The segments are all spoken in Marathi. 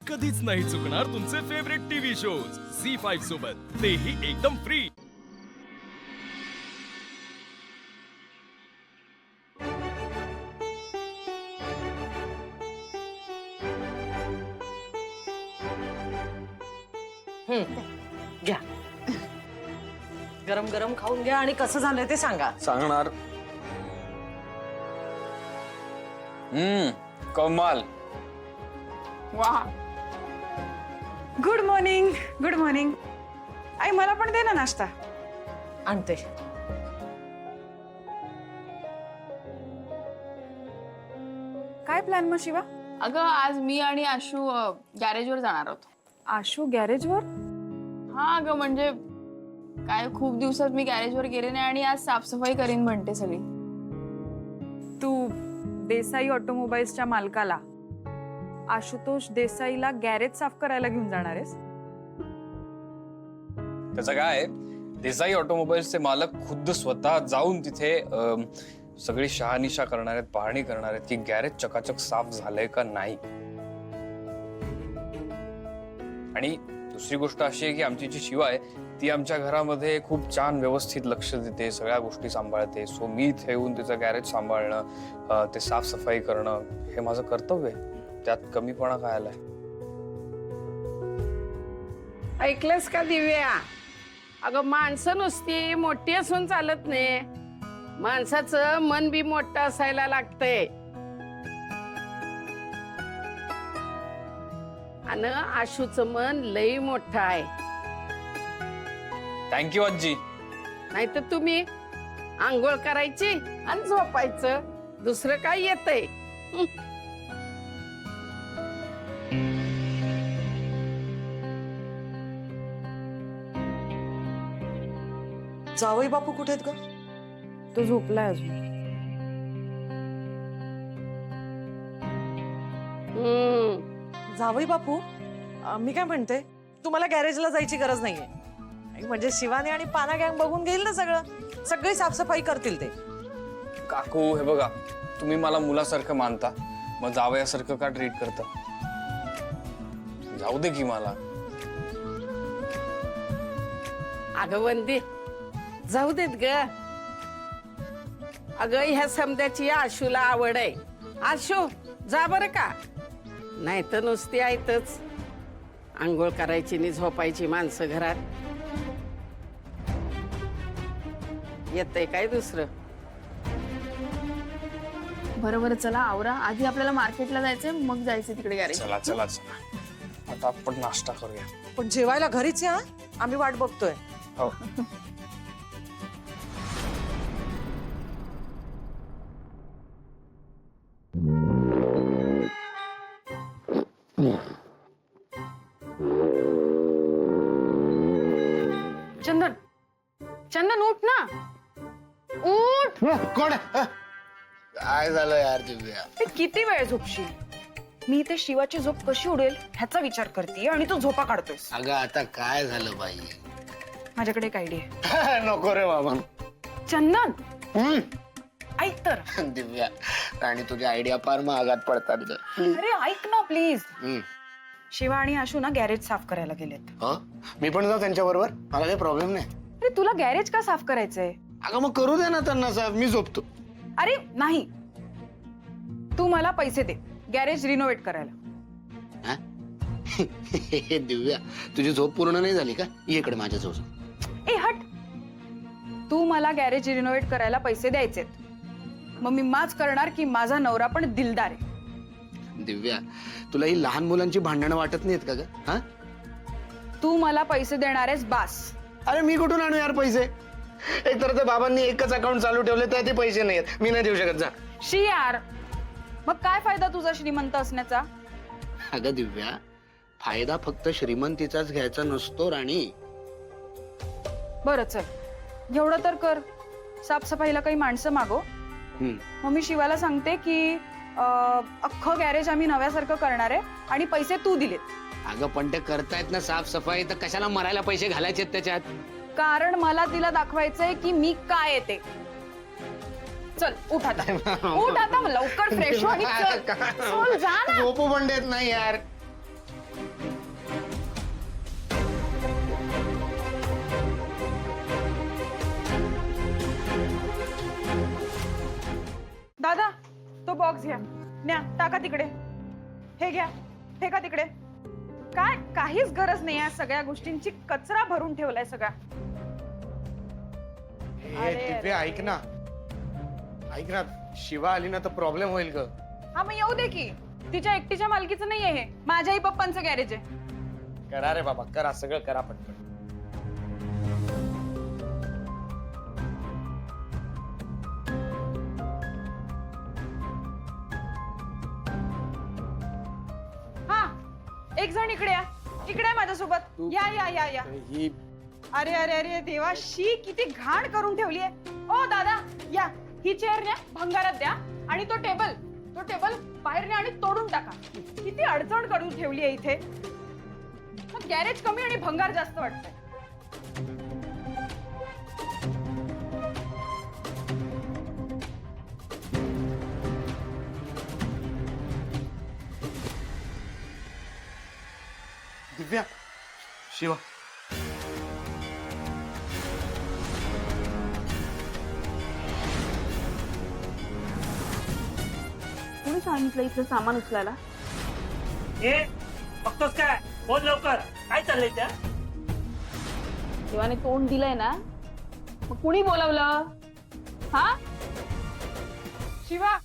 कधीच नाही चुकणार तुमचे फेवरेट टीव्ही शोज झी5 सोबत, तेही एकदम फ्री। घ्या, गरम गरम खाऊन घ्या आणि कसं झालंय ते सांगा। सांगणार। कमाल। वाह, गुड मॉर्निंग। Good morning. आई मला पण दे ना नाश्ता। आणते। काय प्लॅन मग शिवा? अगं आज मी आणि आशू गॅरेजवर जाणार आहोत। आशू गॅरेजवर? हा अगं म्हणजे काय खूप दिवसात मी गॅरेजवर गेले नाही आणि आज साफसफाई करीन म्हणते सगळी। तू देसाई ऑटोमोबाईल्सच्या मालकाला आशुतोष देसाईला गॅरेज साफ करायला घेऊन जाणार आहेस? त्याचं काय, देसाई ऑटोमोबाईल्सचे मालक खुद्द स्वतः जाऊन तिथे सगळी शहानिशा करणार आहेत, पाहणी करणार आहेत की गॅरेज चकाचक साफ झालंय का नाही। आणि दुसरी गोष्ट अशी आहे की आमची जी शिवा आहे ती आमच्या घरामध्ये खूप छान व्यवस्थित लक्ष देते, सगळ्या गोष्टी सांभाळते। सो मी इथे येऊन तिचं गॅरेज सांभाळणं, ते साफसफाई करणं हे माझं कर्तव्य आहे। त्यात कमीपणा काय आलाय? ऐकलंस का दिव्या? अगं माणसं नुसती मोठी असून चालत नाही, माणसाचं मन बी मोठं असायला लागतंय। आणि आशूचं मन लई मोठं आहे। थँक्यू आजी। नाहीतर तुम्ही आंघोळ करायची आणि झोपायचं, दुसरं काय येतंय? जावई बापू कुठे आहेत ग? तो झोपलाय अजून। जावई बापू, मी काय म्हणते, तुम्हाला गॅरेजला जायची गरज नाहीये। म्हणजे शिवानी आणि पाना गँग बघून घेईल ना सगळं, सगळी साफसफाई करतील ते। काकू हे बघा, तुम्ही मला मुलासारखं मानता, मग जावयासारखं का ट्रीट करता? जाऊ दे की मला। अगं वंदे, जाऊ देत ग। अगं ह्या समद्याची आशूला आवड आहे। आशू जा बरं का, नाही तर नुसती आहेतच आंघोळ करायची नि झोपायची माणसं घरात। येतंय काय दुसरं? बरं बरं चला आवरा, आधी आपल्याला मार्केटला जायचंय, मग जायचंय तिकडे गॅरेज। चला चला चला, आता आपण नाश्ता करूया। पण जेवायला घरीच या, आम्ही वाट बघतोय। हो। चंदन, चंदन उठ ना, उठ। कोण? काय झालं यार दिव्या? ते किती वेळ झोपशील? मी इथे शिवाची झोप कशी उडेल ह्याचा विचार करते आणि तू झोपा काढतोयस। अगं आता काय झालं बाई? माझ्याकडे एक आयडिया। नको रे बाबा। चंदन ऐक तर। दिव्या, आणि तुझ्या आयडिया फार महागात पडतात ग। अरे ऐक ना प्लीज। शिवा आणि आशू ना गॅरेज साफ करायला गेलेत। मी पण जाऊ त्यांच्या बरोबर, मला काही प्रॉब्लेम नाही। अरे तुला गॅरेज का साफ करायचंय? अगं मग करू दे ना त्यांना साफ, मी झोपतो। अरे नाही, तू मला पैसे दे गॅरेज रिनोव्हेट करायला। दिव्या, तुझी झोप पूर्ण नाही झाली का? ये इकडे माझ्या जवळ। ए हट, तू मला गॅरेज रिनोव्हेट करायला पैसे द्यायचेत, मग मी माच करणार की माझा नवरा पण दिलदार आहे। दिव्या, तुला ही लहान मुलांची भांडणं वाटत नाहीत का ग? हा, तू मला पैसे देणार आहेस बास। अरे मी कुठून आणू यार पैसे? एकतर ते बाबांनी एकच अकाउंट चालू ठेवले, तर ते पैसे नाहीत, मी नाही देऊ शकत। जा। शी यार, मग काय फायदा तुझा श्रीमंत असण्याचा? अगं दिव्या, फायदा फक्त श्रीमंतीचाच घ्यायचा नसतो राणी। बरं चल, एवढं तर कर, साफसफाईला काही माणसं मागव। मग मी शिवाला सांगते की अख्खं गॅरेज आम्ही नव्यासारखं करणार आहे आणि पैसे तू दिलेत। अगं पण ते करतायत ना साफसफाई, तर कशाला मरायला पैसे घालायचे त्याच्यात? कारण मला तिला दाखवायचंय की मी काय येते। चल उठ आता, उठ आता, लवकर फ्रेश हो आणि चल. चल जा ना. झोपू पण देत नाही यार। घ्या, न्या, टाका तिकडे. हे घ्या, फेका तिकडे. काय काहीच गरज नाही या सगळ्या गोष्टींची. कचरा भरून ठेवलाय सगळा. हे दिव्या ऐक ना, ऐक ना, शिवा आली ना तर प्रॉब्लेम होईल ग. हा मग येऊ दे की. तिच्या एकटीच्या मालकीचं नाहीये हे, माझ्याही पप्पांचं गॅरेज आहे. करा रे बाबा, करा, सगळं करा पटकन. हा, एक जण इकडे या. इकडे आहे माझ्यासोबत. या या या या. ही अरे अरे अरे देवा, शी किती घाण करून ठेवली आहे. ओ दादा, या, ही चेअर न्या, भंगारात द्या. आणि तो टेबल बाहेर न्या आणि तोडून टाका. किती अडचण करून ठेवली आहे इथे. गॅरेज कमी आणि भंगार जास्त वाटतंय. दिव्या, शिवा, कोणी सांगितलं इथलं सामान उचलायला? ए बघतोस काय? बोल लवकर, काय चाललंय त्या? शिवाने तोंड दिलंय ना, मग कुणी बोलवलं? हा, शिवा,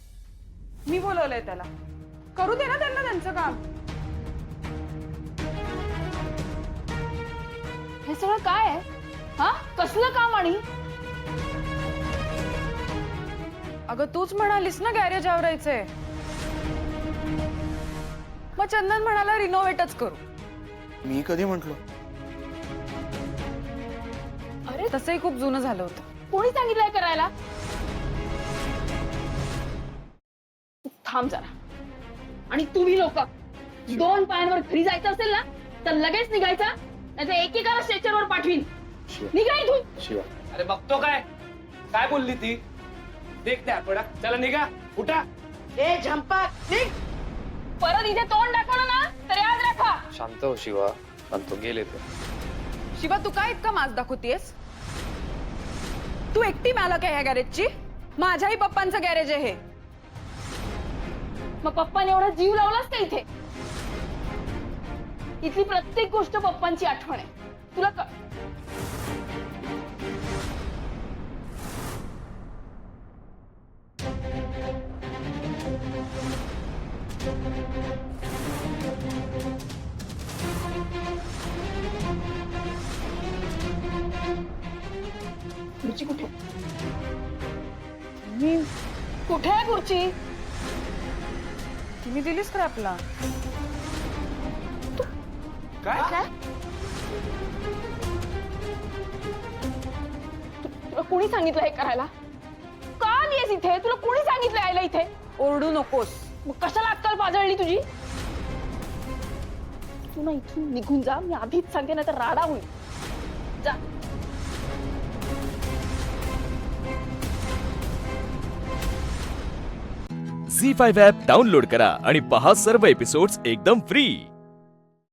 मी बोलवलंय त्याला. करू दे ना त्यांना त्यांचं काम. हे सगळं काय आहे? हा, कसलं काम? आणि अगं तूच म्हणालीस ना गॅरेज आवरायचंय. मग चंदन म्हणाला रिनोव्हेटच करू. मी कधी म्हंटलो? अरे तसंही खूप जुनं झालं होतं. कोणी सांगितलंय करायला? थांब जरा. आणि तुम्ही लोक 2 पायांवर घरी जायचं असेल ना तर लगेच निघायचा, नाहीतर एकेकाला स्ट्रेचरवर पाठवीन. निघा इथून. शिवा, अरे बघतो काय काय बोलली ती? देख त्या आठवडा. चला निघा, उठा. ए झंपा, निघ. परत इथे तोंड दाखवलं ना तर याद राखा. शांत हो शिवा, शांत हो. गेले ते. शिवा, तू काय इतका माज दाखवतीयस? तू एकटी मालक आहे ह्या गॅरेजची. माझ्याही पप्पांचं गॅरेज आहे हे. मग पप्पाने एवढा जीव लावलास का इथे? इथली प्रत्येक गोष्ट पप्पांची आठवण आहे. तुला खुर्ची कुठे? कुठे आहे खुर्ची? तुम्ही दिलीस स्क्रॅपला. काय? तुला कोणी सांगितलं हे करायला? का आलीयस इथे? तुला कोणी सांगितलं यायला इथे? ओरडू नकोस. मग कशाला अक्कल पाजळली तुझी? तू ना इथून निघून जा. मी आधीच सांगते ना तर राडा होईल. जा. झी5 ॲप डाउनलोड करा आणि पहा सर्व एपिसोड्स एकदम फ्री.